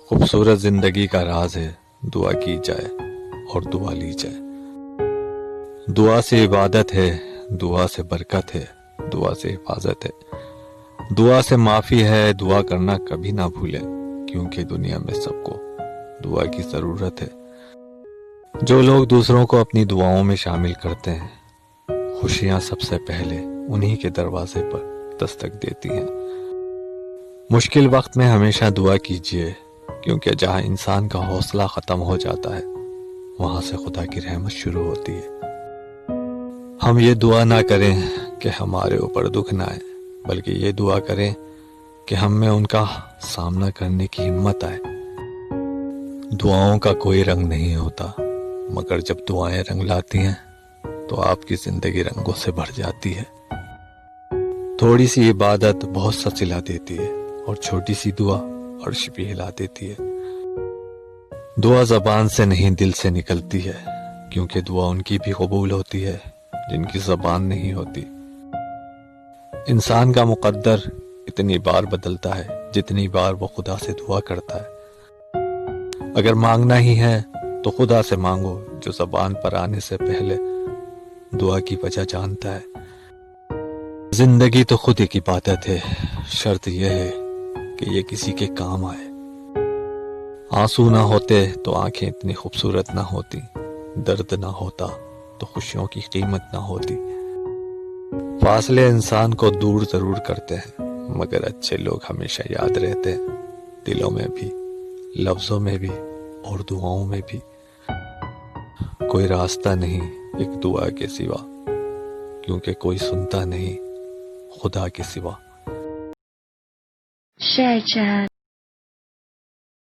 खूबसूरत जिंदगी का राज है, दुआ की जाए और दुआ ली जाए। दुआ से इबादत है, दुआ से बरकत है, दुआ से हिफाजत है, दुआ से माफ़ी है। दुआ करना कभी ना भूले, क्योंकि दुनिया में सबको दुआ की ज़रूरत है। जो लोग दूसरों को अपनी दुआओं में शामिल करते हैं, खुशियाँ सबसे पहले उन्हीं के दरवाजे पर दस्तक देती हैं। मुश्किल वक्त में हमेशा दुआ कीजिए, क्योंकि जहाँ इंसान का हौसला ख़त्म हो जाता है, वहाँ से खुदा की रहमत शुरू होती है। हम ये दुआ ना करें कि हमारे ऊपर दुख ना आए, बल्कि ये दुआ करें कि हम में उनका सामना करने की हिम्मत आए। दुआओं का कोई रंग नहीं होता, मगर जब दुआएं रंग लाती हैं तो आपकी जिंदगी रंगों से भर जाती है। थोड़ी सी इबादत बहुत सा सिला देती है, और छोटी सी दुआ अर्श भी हिला देती है। दुआ ज़बान से नहीं दिल से निकलती है, क्योंकि दुआ उनकी भी कबूल होती है जिनकी ज़बान नहीं होती। इंसान का मुक़द्दर इतनी बार बदलता है जितनी बार वो खुदा से दुआ करता है। अगर मांगना ही है तो खुदा से मांगो, जो ज़बान पर आने से पहले दुआ की वजह जानता है। जिंदगी तो खुद एक इबादत है, शर्त यह है कि ये किसी के काम आए। आंसू ना होते तो आंखें इतनी खूबसूरत ना होती, दर्द ना होता तो खुशियों की कीमत ना होती। फासले इंसान को दूर जरूर करते हैं, मगर अच्छे लोग हमेशा याद रहते हैं, दिलों में भी, लफ्जों में भी और दुआओं में भी। कोई रास्ता नहीं एक दुआ के सिवा, क्योंकि कोई सुनता नहीं खुदा के सिवा। Share chat.